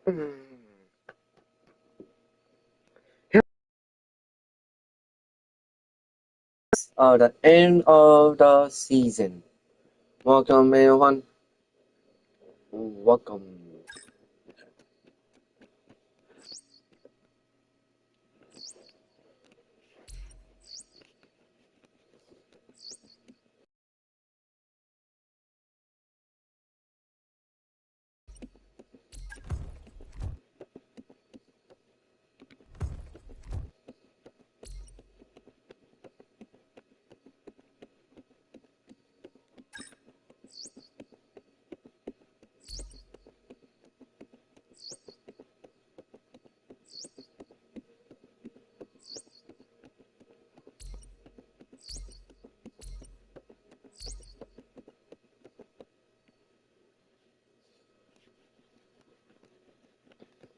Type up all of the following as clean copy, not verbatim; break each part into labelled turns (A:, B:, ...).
A: The end of the season. Welcome, everyone. Welcome.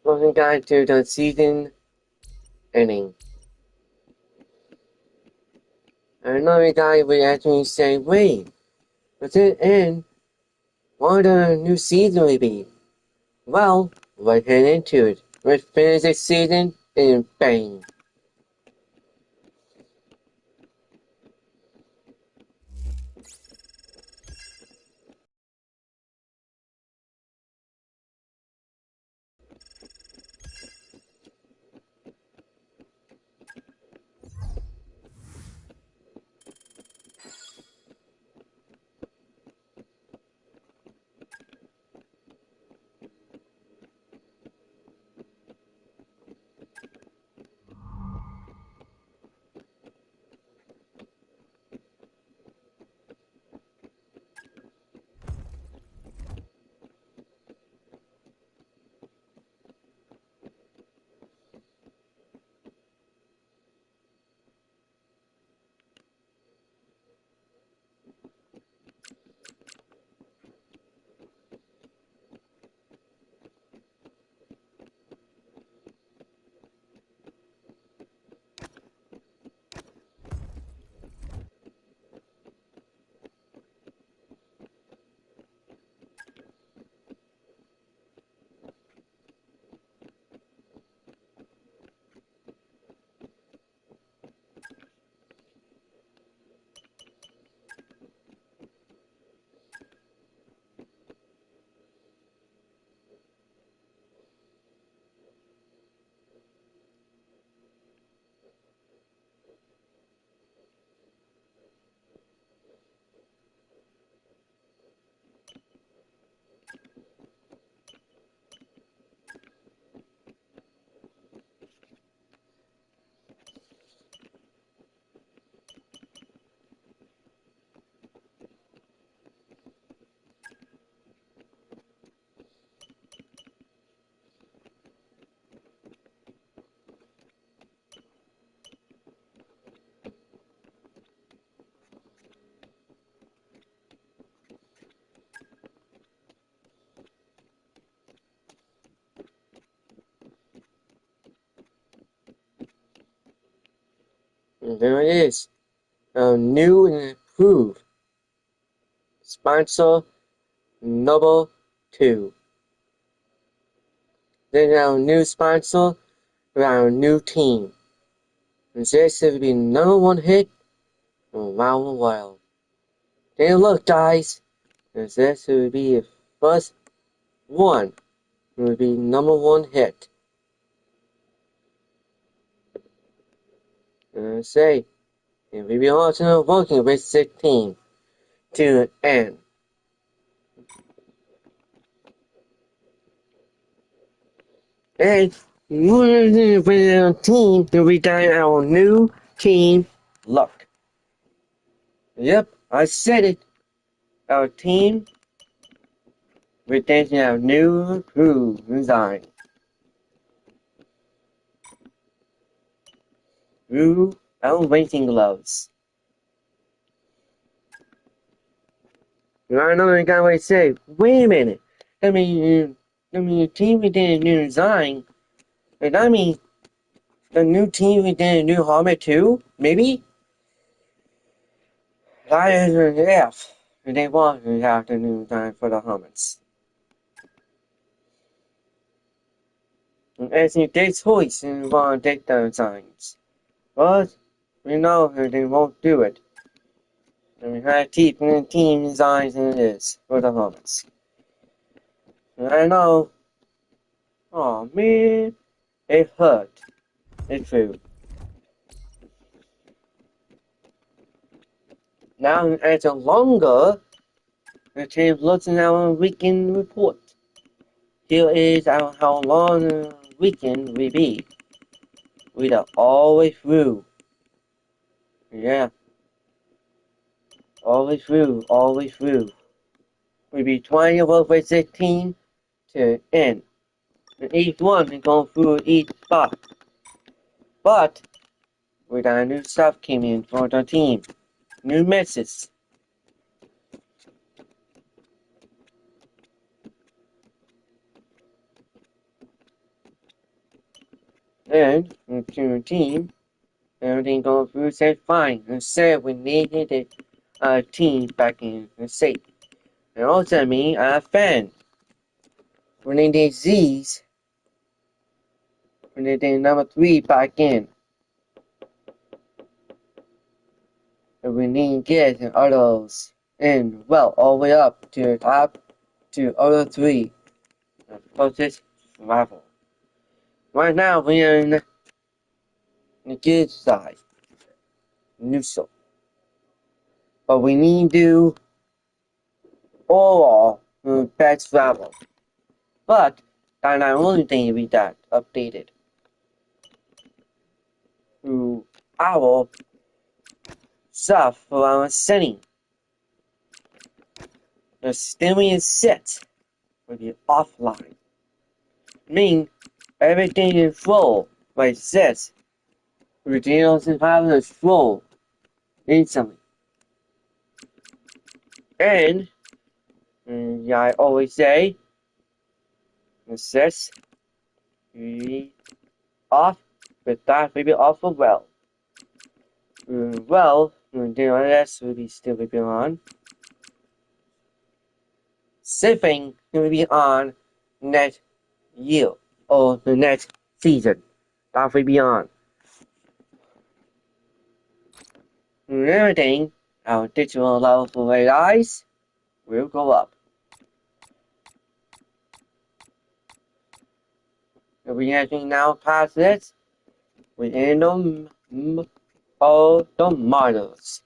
A: Welcome, guys, to the season ending. Another guy would actually say, wait, does it end? What the new season will be? Well, let's head into it. Let's finish this season and bang. And there it is. A new and improved sponsor number 2. Then our new sponsor for our new team. And this will be #1 hit around the world. Take a look, guys. And this will be the first one. It will be #1 hit. And say, it will be also working with this team to the end. And with our team to be done our new team look. Yep, I said it. Our team with our new crew design. New our racing gloves. I know the guy would say, wait a minute. The team we did a new design. And I mean, the new team we did a new helmet too? Maybe? That is an F. They want to have the new design for the helmets. As you take choice and want to take those signs. But we know that they won't do it. And we have to keep the team designs in this for the hummus. And I know, oh man, it hurt. It's true. Now, as a longer, the team looks at our weekend report. Here is how long the weekend will be. We are always through. Yeah, always through, always through. We'll be 20 over 16 to end. And each one is going through each spot. But, with our new stuff came in for the team. New messages. And, to the team, everything going through said fine. And said we needed a team back in the state. And also me, a fan. We needed Z's. We needed number 3 back in. And we need to get the others in, well, all the way up to the top to other 3. Closest survival. Right now, we are in the good side. Neutral. But we need to overall bad survival. But that's not the only thing we got updated. To our stuff for our setting. The stimulus set will be offline. Meaning everything is full like this. Reveals and files is full instantly. And I always say this be off, but that will be off of well. Well, DNS will be still be on. Saving will be on next year or the next season. That will be on. Everything, our digital level for AIs will go up. If we actually now past this, we end all the models.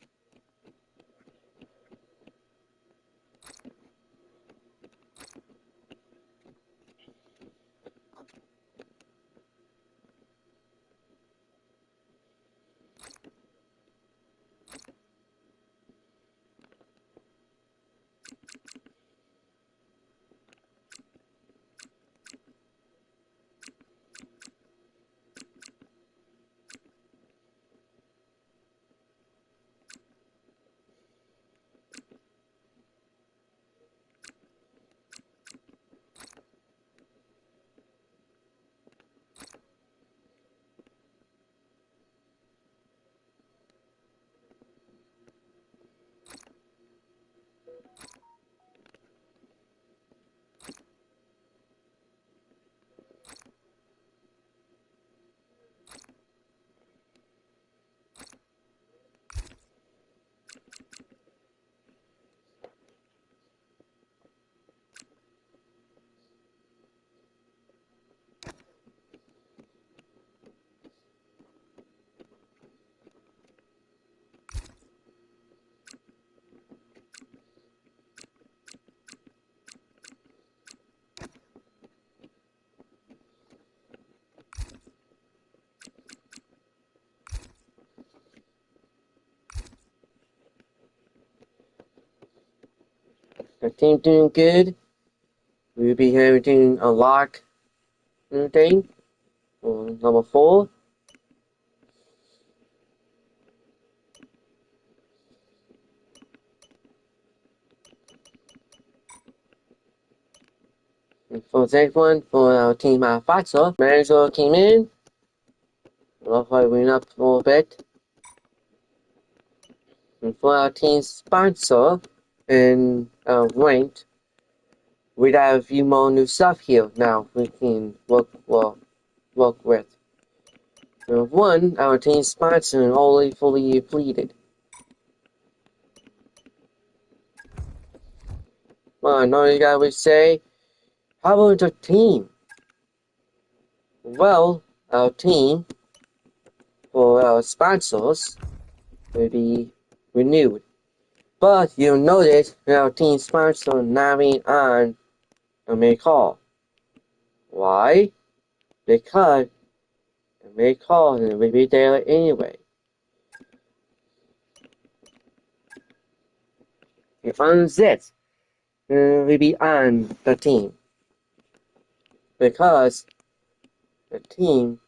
A: The team doing good. We'll be having a lock thing. Number 4. And for that one, for our team fighter, manager came in. Hopefully we went up a little bit. And for our team sponsor and ranked, we have a few more new stuff here now. We can work well work with. One, our team sponsor only fully depleted. Well, another guy would say, how about the team? Well, our team, for our sponsors, will be renewed. But you'll notice our team sponsor Nami on a make call. Why? Because the make call will be there anyway. If on this, will be on the team. Because the team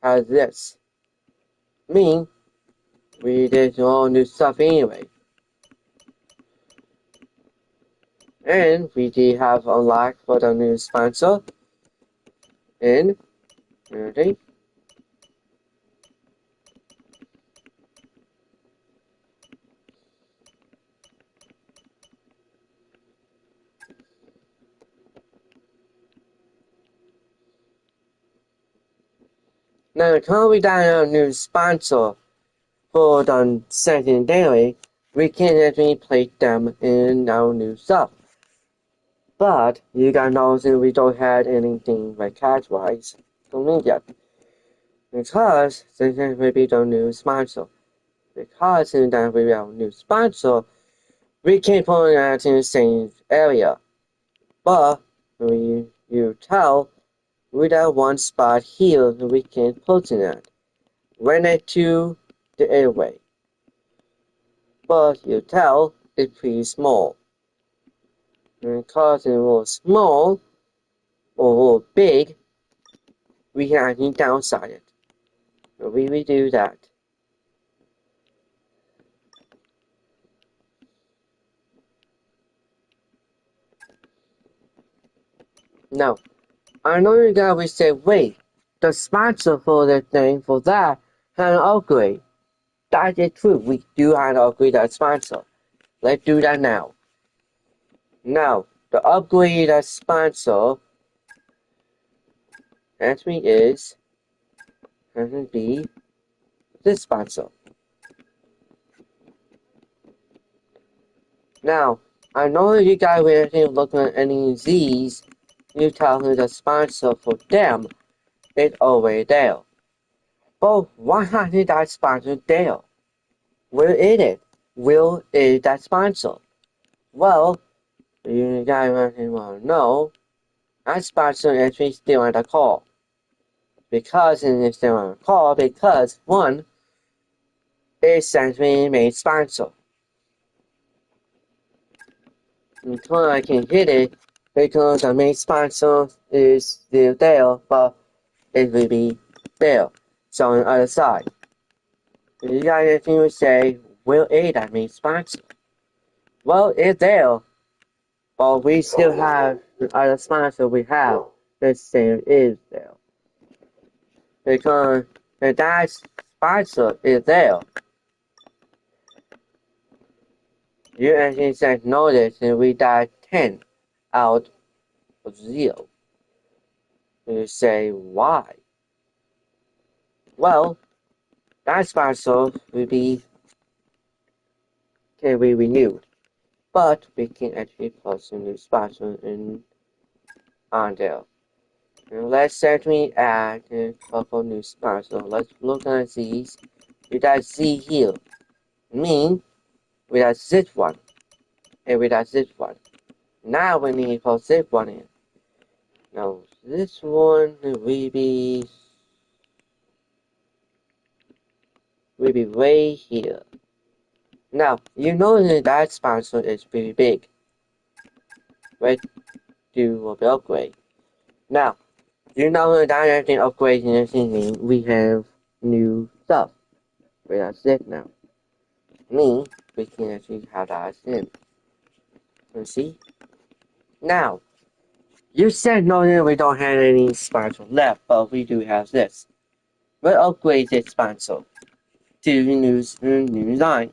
A: has this. Mean we did all new stuff anyway. And we did have unlocked for the new sponsor. And ready? Now currently down our new sponsor for the secondary, we can actually place them in our new stuff. But you gotta know that we don't have anything like cash-wise to me yet. Because this will be the new sponsor. Because in that we have a new sponsor, we can put it in the same area. But you tell with that one spot here we can put in it. Run it to the airway. But you tell it's pretty small. And because it was small or big, we can actually downside it. We do that. Now, I know you guys will say, wait, the sponsor for the thing for that had an upgrade. That is true. We do have to upgrade that sponsor. Let's do that now. Now, the upgrade that sponsor actually is going to be this sponsor. Now, I know you guys will actually look at any of these. You tell me the sponsor for them is already there. But why hasn't that sponsor there? Where is it? Where is that sponsor? Well, you guys actually want to know. That sponsor actually still on the call. Because it's still on the call, because one, it's actually made sponsor. Until I can hit it, because the main sponsor is still there, but it will be there. So on the other side. You guys actually would say, where is that main sponsor? Well, it's there. But we still have the other sponsor we have. The same is there. Because that sponsor is there. You actually just notice that we got 10 out of 0. You say, why? Well, that sponsor will be can be renewed. But we can actually put some new sponsor in on there. Now let's certainly add a couple new sponsors. Let's look at these. We got Z here. Mean we got this one. And we got this one. Now we need to put this one in. Now this one will be way here. Now you know that sponsor is pretty big. Let's do a upgrade. Now you know that everything upgrading and everything we have new stuff. We got this now. Me, we can actually have that in. You see? Now you said no that we don't have any sponsor left, but we do have this. We'll upgrade this sponsor to new line.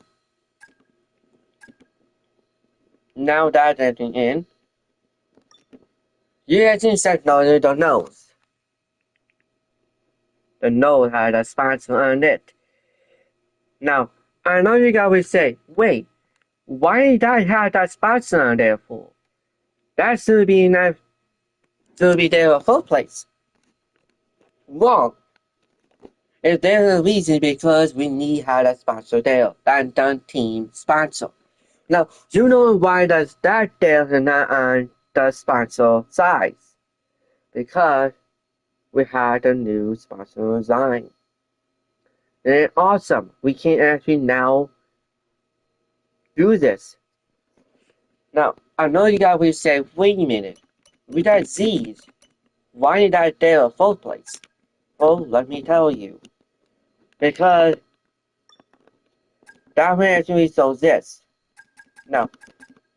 A: Now that everything in, you actually said no you don't know. the note had a sponsor on it. Now, I know you guys will say, wait, why did I have that sponsor on there for? That should be there in the first place. Wrong. If there's a reason because we need have a sponsor there, and the team sponsor. Now, you know why does that there is not on the sponsor side? Because we had a new sponsor design. And awesome, we can actually now do this. Now, I know you guys will say, wait a minute, we got Z's. Why did that there in the first place? Well, let me tell you. Because that will actually show this. Now,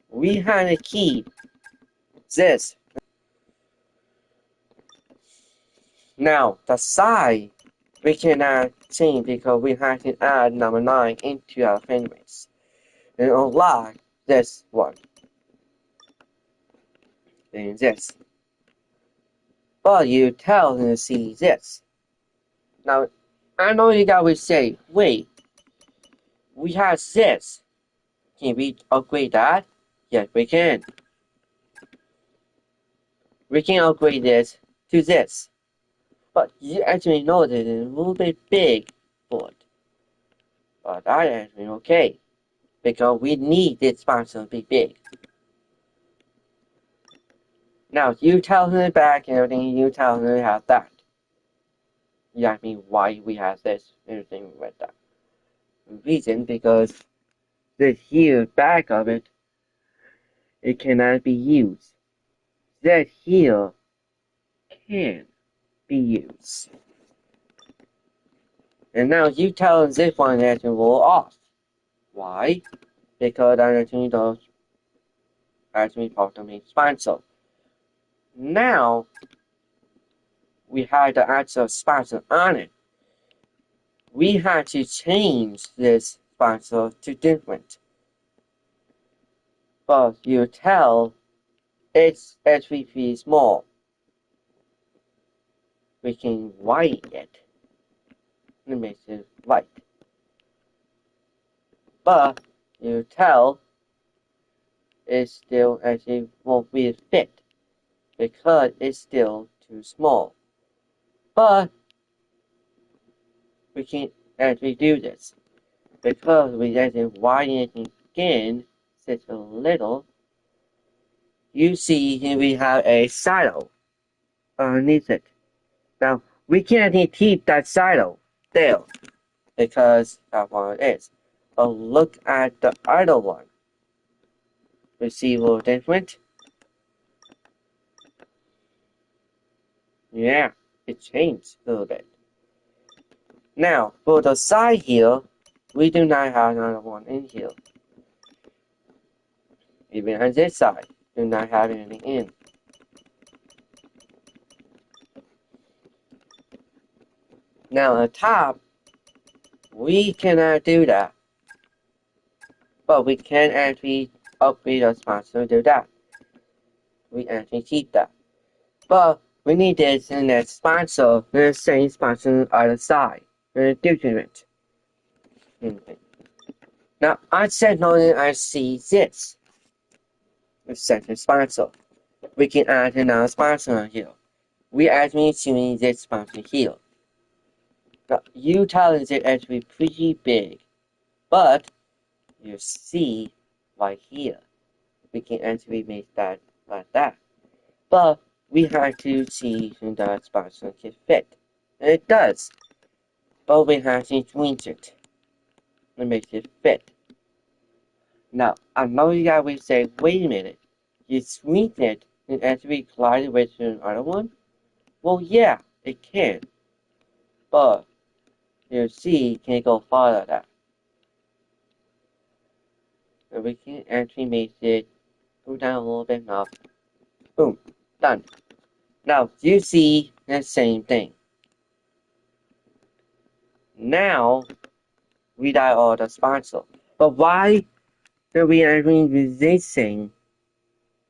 A: we had to keep this. Now, the side we cannot change because we have to add number 9 into our frameworks and unlock this one and this. But you tell them to see this. Now, I know you guys will say, wait, we have this. Can we upgrade that? Yes, we can. We can upgrade this to this. But you actually know that it's a little bit big for it. But I actually okay. Because we need this sponsor to be big. Now you tell him back and everything, you tell him to have that. You ask me why we have this, everything like that. Reason because the here back of it, it cannot be used. That here can be used. And now you tell this one that it will off. Why? Because I actually does actually part of the sponsor. Now we had the actual sponsor on it. We had to change this sponsor to different. But you tell it's actually small. We can white it. It makes it white. But you tell it still actually won't be fit because it's still too small. But we can actually do this because we actually widen it again just a little. You see here we have a silo underneath it. Now we can't keep that silo there because that's what it is. But look at the other one. You see a little different? Yeah, it changed a little bit. Now, for the side here, we do not have another one in here. Even on this side, do not have anything in. Now, on top, we cannot do that. But we can actually upgrade our sponsor to do that. We actually keep that. But we need this in that sponsor, the same sponsor on the side, and different. Now, I said no, I see this. The second sponsor. We can add another sponsor on here. We actually choosing this sponsor here. Now, you tell is it actually pretty big, but you see right here. We can actually make that like that. But we have to see if that sponsor can fit. And it does. But we have to change it and make it fit. Now, I know you guys will say, wait a minute. You shrink it and actually collide it with another one? Well, yeah, it can. But you see, can it go farther that? And we can actually make it go down a little bit enough. Boom, done. Now, you see the same thing. Now, we got all the sponsor. But why do we actually resisting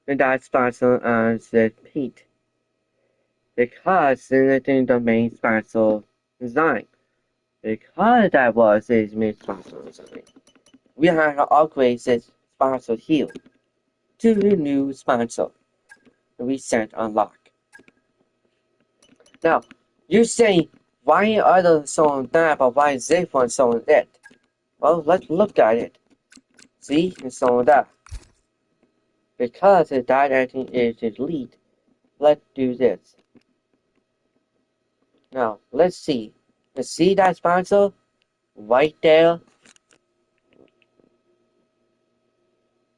A: that sponsor as the Pete? Because the main sponsor design. Because that was his main sponsor or something, we have to upgrade this sponsor here to the new sponsor. We sent unlock. Now, you say, why other song that, but why is this one song it? Well, let's look at it. See, it's song that. Because that acting is his lead, let's do this. Now, let's see. Let's see that sponsor? Right there.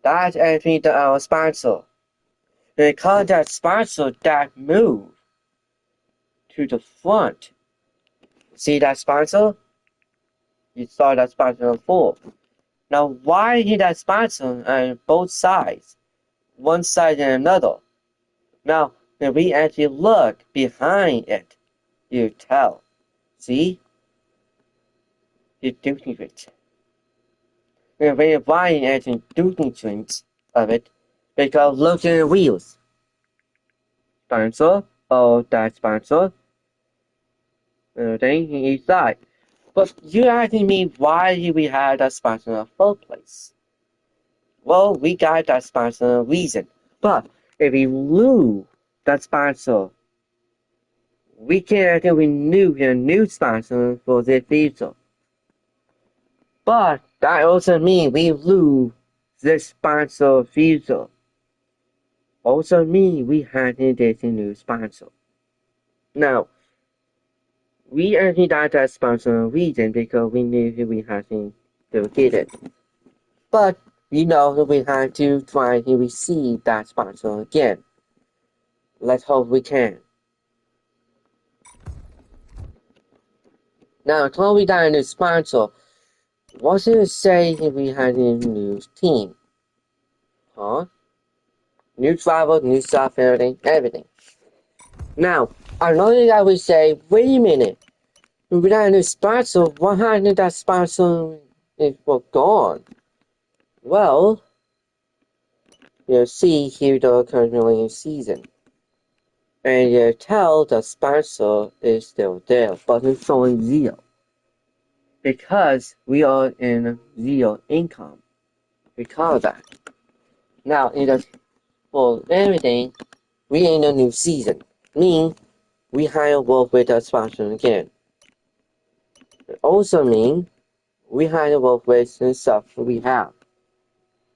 A: That's actually our sponsor. Because that sponsor that move to the front. See that sponsor? You saw that sponsor before. Now why is that sponsor on both sides? One side and another. Now when we actually look behind it, you tell. See? You doing it. When we're buying actually doing things of it, because look at the wheels. Sponsor, oh that sponsor. Thing in each side. But you asking me why we had that sponsor in the first place? Well, we got that sponsor a reason. But if we lose that sponsor, we can't renew a new sponsor for this feature. But that also means we lose this sponsor feature. Also means we had to get a new sponsor. Now, we actually got that sponsor a reason because we knew we had to get it. But we know that we had to try to receive that sponsor again. Let's hope we can. Now, until we got a new sponsor, what should it say if we had a new team? Huh? New travel, new stuff, everything. Now, another guy would say, wait a minute, we got a new sponsor, why hadn't that sponsor is gone? Well, you see here the currently season. And you tell the sponsor is still there, but it's showing zero. Because we are in zero income. Because of that. Now, for everything, we in a new season. Mean we hire work with the sponsor again. It also mean we hire work with the stuff we have.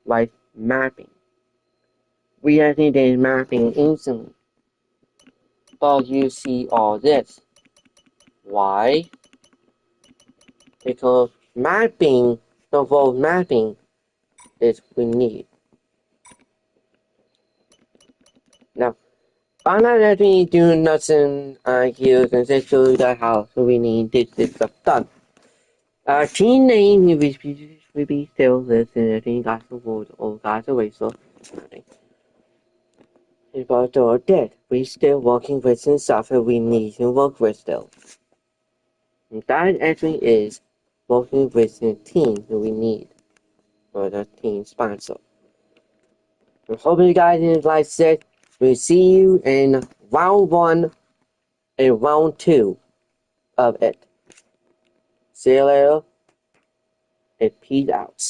A: Like mapping. We actually did mapping instantly. But you see all this. Why? Because mapping, the word mapping, is we need. Now, I'm not actually doing nothing here because I show you that how we need this stuff done. Our team name will be still this and I think that's the word or that's the way so. But all dead, we still working with some stuff that we need to work with still. And that actually is working with the team that we need for the team sponsor. I hope you guys like this. We'll see you in round 1 and round 2 of it. See you later and peace out.